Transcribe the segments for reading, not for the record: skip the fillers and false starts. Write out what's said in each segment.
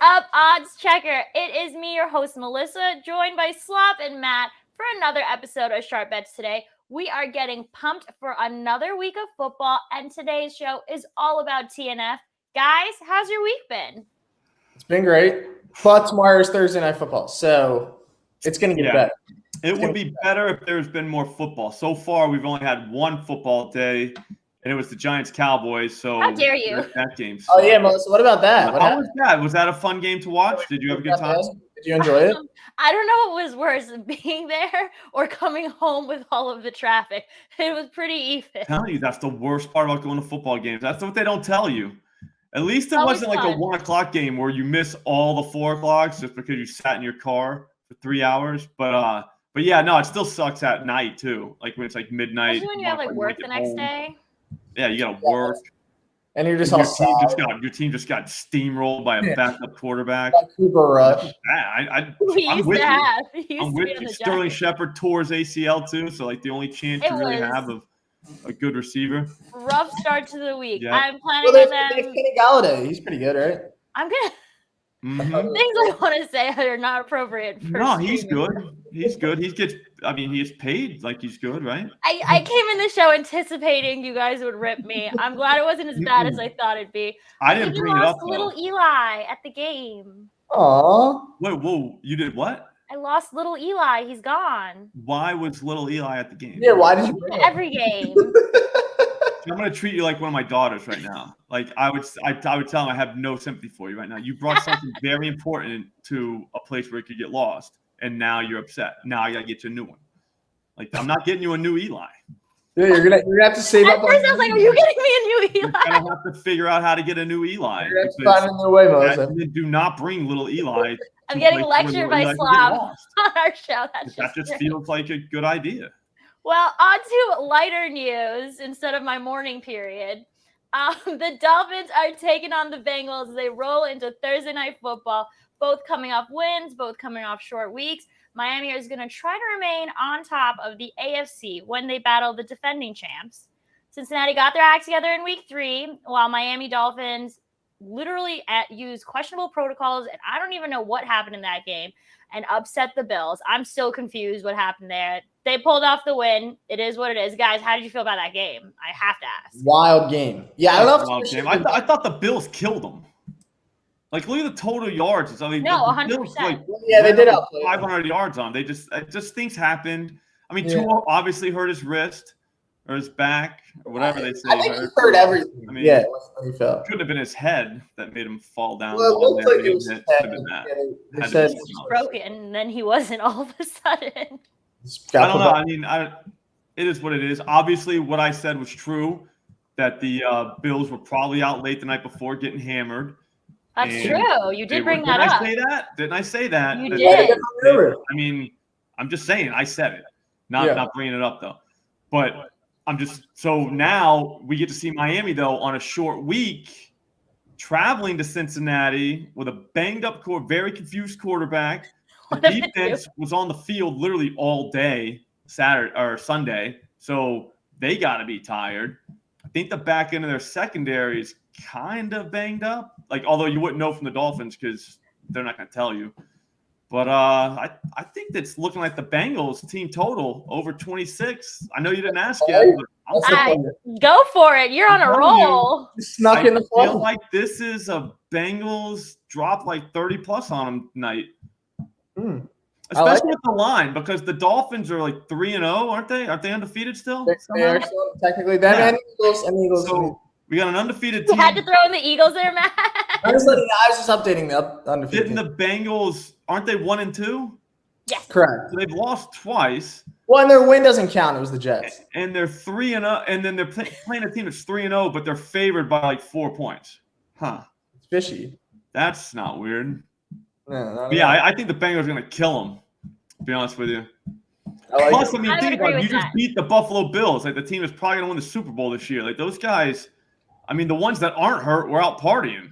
up, odds checker? It is me, your host, Melissa, joined by Slop and Matt for another episode of Sharp Bets Today. We are getting pumped for another week of football, and today's show is all about TNF. Guys, how's your week been? It's been great, but tomorrow is Thursday Night Football, so it's going to get better. It would be better if there's been more football. So far, we've only had one football day, and it was the Giants-Cowboys. So how dare you? That game. Oh, yeah, Melissa, what about that? How was that? Was that a fun game to watch? Did you have a good time? Did you enjoy it? I don't know what was worse, being there or coming home with all of the traffic. It was pretty even. I'm telling you, that's the worst part about going to football games. That's what they don't tell you. At least it wasn't like a 1 o'clock game where you miss all the 4 o'clocks just because you sat in your car for 3 hours. But yeah, no, it still sucks at night too. Like when it's like midnight. Especially when you have like work the next day. Yeah, you gotta work. And you're just all sad. Your team just got steamrolled by a backup quarterback. Cooper Rush. I'm with you. I'm with you. Sterling Shepard tore his ACL too, so like the only chance you really have of a good receiver. Rough start to the week. Yeah. I'm planning on them. Kenny Galladay, he's pretty good, right? I'm gonna things I want to say are not appropriate. No, he's good. He's good. He gets paid like he's good, right? I came in the show anticipating you guys would rip me. I'm glad it wasn't as bad as I thought it'd be. I didn't bring it up. Little Eli at the game. Aww. Wait, whoa! You did what? I lost little Eli. He's gone. Why was little Eli at the game? Yeah, why did you bring it? Every game. I'm gonna treat you like one of my daughters right now. Like I would tell him I have no sympathy for you right now. You brought something very important to a place where it could get lost, and now you're upset. Now I gotta get you a new one. Like I'm not getting you a new Eli. Yeah, you're gonna have to save up. At first I was like, "Are you getting me a new Eli?" You're gonna have to figure out how to get a new Eli. You're gonna have to find a new way, Melissa. Do not bring little Eli. I'm getting lectured by Slop on our show. That just feels like a good idea. Well, on to lighter news instead of my morning period. The Dolphins are taking on the Bengals as they roll into Thursday Night Football, both coming off wins, both coming off short weeks. Miami is going to try to remain on top of the AFC when they battle the defending champs. Cincinnati got their act together in week 3, while Miami Dolphins literally used questionable protocols, and I don't even know what happened in that game, and upset the Bills. I'm still confused what happened there. They pulled off the win. It is what it is. Guys, how did you feel about that game? I have to ask. Wild game. Yeah, I love game. I thought the Bills killed them. Like, look at the total yards. I mean, no, 100%. Bills, yeah, they did outplay 500 yards on them. Just things happened. I mean, Tua obviously hurt his wrist or his back or whatever they say. I think he hurt everything. I mean, yeah, he fell. Couldn't have been his head that made him fall down. Well, it looked like it was his head. He was broken, and then he wasn't all of a sudden. I don't know. I mean, it is what it is. Obviously, what I said was true, that the Bills were probably out late the night before getting hammered. That's true. You did bring that up. Didn't I say that? You did. I mean, I'm just saying I said it. Not bringing it up, though. But I'm just – so now we get to see Miami, though, on a short week, traveling to Cincinnati with a banged-up, very confused quarterback. The defense was on the field literally all day Saturday or Sunday, so they got to be tired. I think the back end of their secondary is kind of banged up. Like, although you wouldn't know from the Dolphins because they're not going to tell you. But I think that's looking like the Bengals team total over 26. I know you didn't ask yet. But go for it. You're on a roll. Snuck in the I feel like this is a Bengals drop like 30 plus on them night. Especially with the line, because the Dolphins are like 3-0, aren't they? Aren't they undefeated still? They are still technically. Them and Eagles. So we got an undefeated team. You had to throw in the Eagles there, Matt. I was just updating the undefeated. Didn't the Bengals, aren't they 1-2? Yes. Correct. So they've lost twice. Well, and their win doesn't count. It was the Jets. And they're 3-0, and then they're playing a team that's 3-0, but they're favored by like 4 points. Huh. It's fishy. That's not weird. No, I think the Bengals are going to kill them, to be honest with you. Plus, think about it. You just beat the Buffalo Bills. Like, the team is probably going to win the Super Bowl this year. Like, those guys, I mean, the ones that aren't hurt were out partying.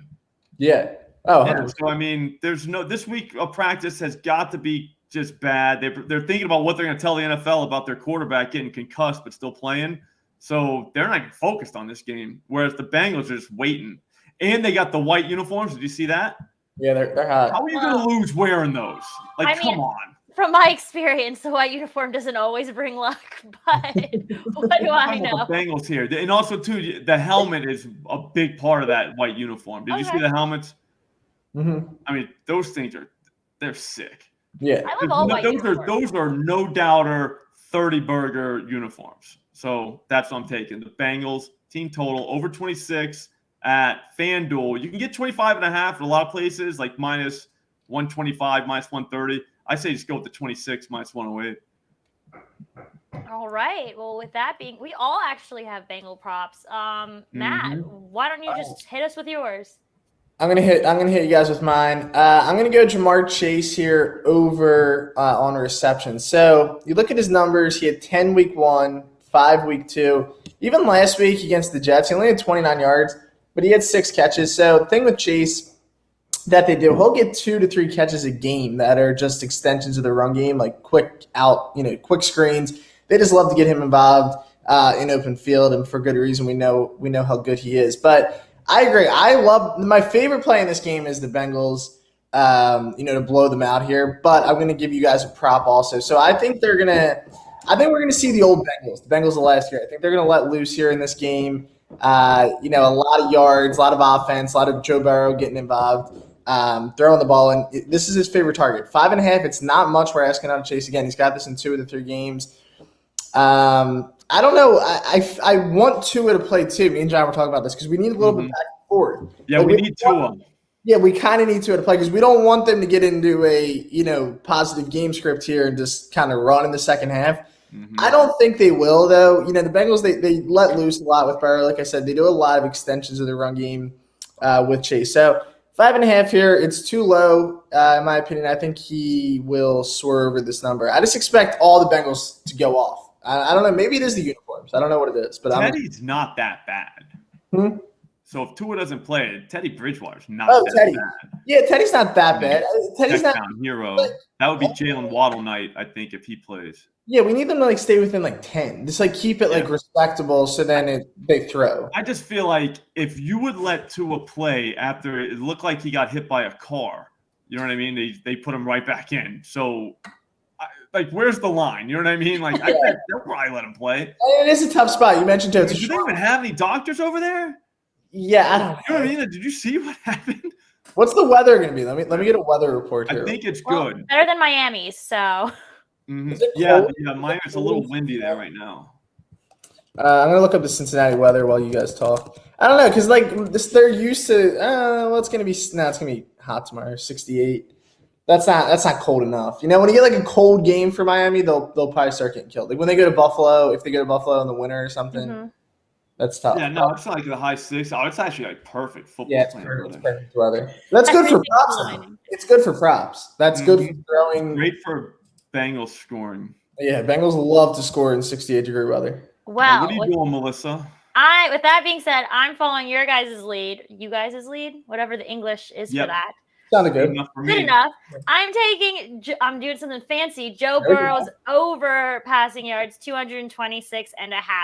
Yeah. Oh, yeah. So, I mean, this week of practice has got to be just bad. They're thinking about what they're going to tell the NFL about their quarterback getting concussed but still playing. So, they're not focused on this game, whereas the Bengals are just waiting. And they got the white uniforms. Did you see that? Yeah, they're hot. How are you going to lose wearing those? Like, come on. From my experience, the white uniform doesn't always bring luck, but what do I know? The Bengals here. And also, too, the helmet is a big part of that white uniform. Did you see the helmets? Mm-hmm. I mean, those things they're sick. Yeah. I love all white uniforms. Those are no doubter 30 burger uniforms. So that's what I'm taking. The Bengals team total over 26 at FanDuel. You can get 25.5 in a lot of places, like minus 125, minus 130. I say just go with the 26 minus 108. All right. Well, with that being, we all actually have Bengal props. Matt, why don't you just hit us with yours? I'm gonna hit you guys with mine. I'm gonna go Jamar Chase here over on reception. So you look at his numbers. He had 10 week 1, 5 week 2. Even last week against the Jets, he only had 29 yards, but he had 6 catches. So the thing with Chase that they do, he'll get 2 to 3 catches a game that are just extensions of the run game, like quick screens. They just love to get him involved in open field, and for good reason. We know how good he is. But I agree. I love my favorite play in this game is the Bengals, to blow them out here. But I'm going to give you guys a prop also. So I think we're going to see the old Bengals, the Bengals of last year. I think they're going to let loose here in this game. A lot of yards, a lot of offense, a lot of Joe Burrow getting involved. Throwing the ball, and this is his favorite target. 5.5. It's not much we're asking out of Chase. Again, he's got this in 2 of the 3 games. I don't know. I want Tua to play too. Me and John were talking about this because we need a little bit back and forth. Yeah, we need Tua. Yeah, we kind of need Tua to play because we don't want them to get into a positive game script here and just kind of run in the second half. I don't think they will though. The Bengals they let loose a lot with Burrow. Like I said, they do a lot of extensions of the run game with Chase. So 5.5 here. It's too low in my opinion. I think he will soar over this number. I just expect all the Bengals to go off. I don't know. Maybe it is the uniforms. I don't know what it is. But Teddy's not that bad. So if Tua doesn't play, Teddy Bridgewater's not Teddy. bad. Yeah, Teddy's not that bad. Teddy's not hero. That would be Jalen Waddle night, I think, if he plays. Yeah, we need them to stay within 10. Just keep it respectable so then they throw. I just feel like if you would let Tua play after it looked like he got hit by a car, you know what I mean? They put him right back in. So where's the line? You know what I mean? I bet they'll probably let him play. It is a tough spot. You mentioned too. Do they even have any doctors over there? Yeah, I don't know. You know what I mean? Did you see what happened? What's the weather going to be? Let me get a weather report here. I think it's good. Better than Miami's, so. Yeah, Miami's a little windy there right now. I'm gonna look up the Cincinnati weather while you guys talk. I don't know because they're used to. It's gonna be hot tomorrow, 68. That's not cold enough. When you get a cold game for Miami, they'll probably start getting killed. When they go to Buffalo, if they go to Buffalo in the winter or something, that's tough. Yeah, no, it's not the high 6. Oh, it's actually perfect football. Yeah, it's perfect weather. That's good for props. It's good for props. That's good for throwing. Great for Bengals scoring. Yeah, Bengals love to score in 68-degree weather. Well, what are you doing, Melissa? With that being said, I'm following your guys' lead. You guys' lead, whatever the English is for that. Sounded good. Good enough. I'm doing something fancy. Joe Burrow's over passing yards, 226.5.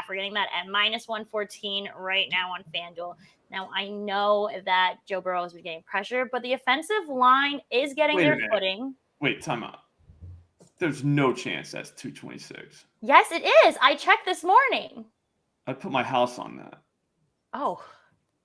We're getting that at minus 114 right now on FanDuel. Now, I know that Joe Burrow has been getting pressure, but the offensive line is getting their footing. Wait, time out. There's no chance that's 226. Yes, it is. I checked this morning. I put my house on that. Oh.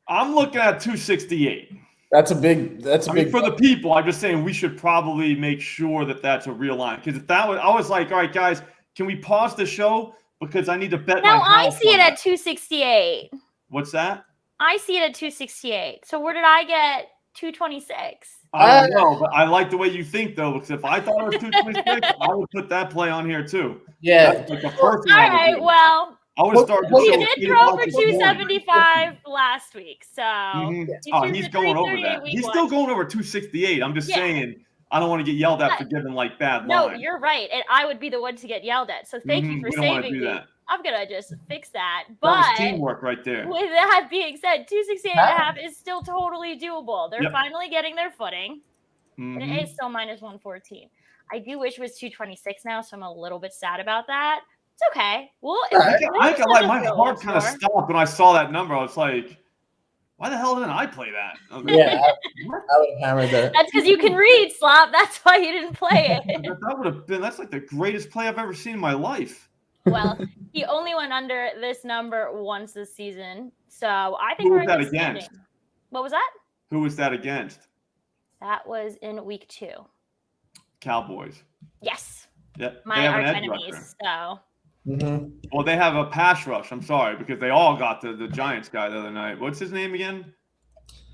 I'm looking at 268. That's a big for the people. I'm just saying we should probably make sure that that's a real line. Because if that was, I was like, all right, guys, can we pause the show because I need to bet. No, I see it at 268. What's that? I see it at 268. So where did I get 226? I don't know, but I like the way you think though. Because if I thought it was 226, I would put that play on here too. Yeah. That's the first thing all right. Well. I would start. He did throw for 275 last week, so he's going over that. He's still going over 268. I'm just saying, I don't want to get yelled at for giving bad lines. No, you're right, and I would be the one to get yelled at. So thank you for saving me. I'm gonna just fix that. But that was teamwork right there. With that being said, 268.5 is still totally doable. They're finally getting their footing, and it is still minus 114. I do wish it was 226 now, so I'm a little bit sad about that. It's okay. Well, my heart kind of stopped when I saw that number. I was like, why the hell didn't I play that? I was like, Yeah, I would have hammered that. That's because you can read, Slop. That's why you didn't play it. That would have been, that's like the greatest play I've ever seen in my life. Well, he only went under this number once this season. So I think Who we're was in that good standing. against? What was that? Who was that against? That was in week 2. Cowboys. Yes. Yep. My arch enemies. So. Mm-hmm. Well, they have a pass rush. I'm sorry, because they all got the Giants guy the other night. What's his name again?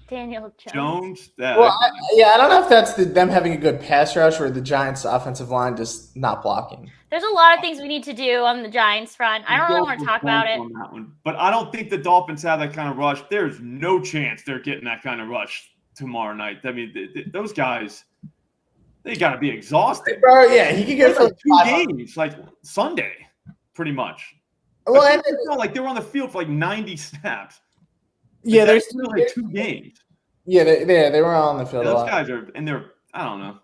Daniel Jones. Yeah. Well, I don't know if that's them having a good pass rush or the Giants' offensive line just not blocking. There's a lot of things we need to do on the Giants front. I don't really want to talk about it. On that one. But I don't think the Dolphins have that kind of rush. There's no chance they're getting that kind of rush tomorrow night. I mean, those guys, they got to be exhausted. Bro, yeah, he could go for like 2 games, like Sunday, pretty much. Well, I felt like they were on the field for like 90 snaps. Yeah, there's like 2 games. Yeah, they were on the field. Yeah, a those lot. guys are, and they're, I don't know.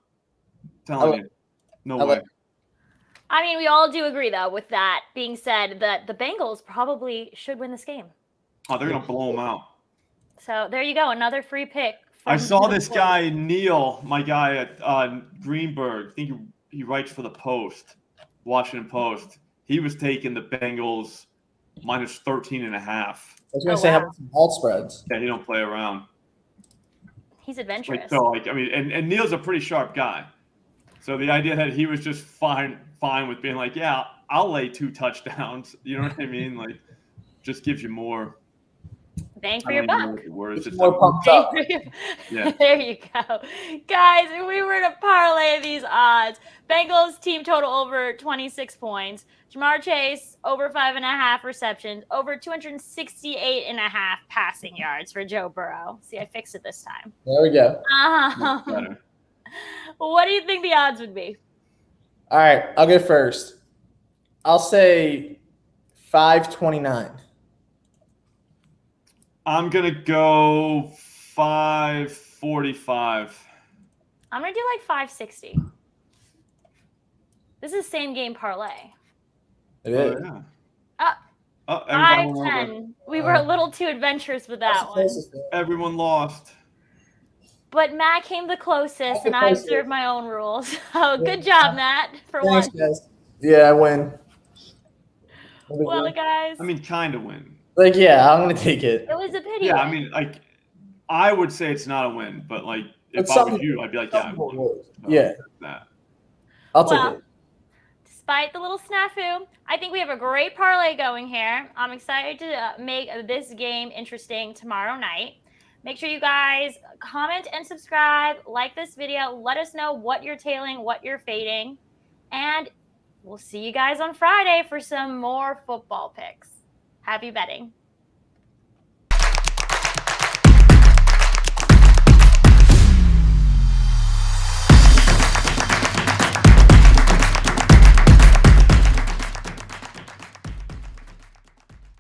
Telling you, no way. I mean, we all do agree, though, with that being said, that the Bengals probably should win this game. Oh, they're going to blow them out. So there you go, another free pick. I saw this guy, Neil, my guy at Greenberg. I think he writes for the Post, Washington Post. He was taking the Bengals minus 13.5. I was going to say, how about some alt spreads? Yeah, he don't play around. He's adventurous. Like, so, like, I mean, and Neil's a pretty sharp guy. So the idea that he was just fine with being like, yeah, I'll lay 2 touchdowns. You know what I mean? Like, just gives you more. Bang for your buck. More pumped up. Yeah. There you go. Guys, if we were to parlay these odds, Bengals team total over 26 points. Jamar Chase over 5.5 receptions, over 268.5 passing yards for Joe Burrow. See, I fixed it this time. There we go. What do you think the odds would be? All right, I'll go first. I'll say 529. I'm going to go 545. I'm going to do like 560. This is same game parlay. It is. Yeah. 5-10. We were a little too adventurous with that one. Everyone lost. But Matt came the closest, and I observed my own rules. Oh, good job, Matt, for Thanks, once. guys. Yeah, I win. Well, guys. I mean, kind of win. Like, yeah, I'm going to take it. It was a pity. Yeah, win. I mean, like, I would say it's not a win, but, like, if I was you, I'd be like, yeah, I won. Yeah. I'll take it. Despite the little snafu, I think we have a great parlay going here. I'm excited to make this game interesting tomorrow night. Make sure you guys comment and subscribe, like this video. Let us know what you're tailing, what you're fading. And we'll see you guys on Friday for some more football picks. Happy betting.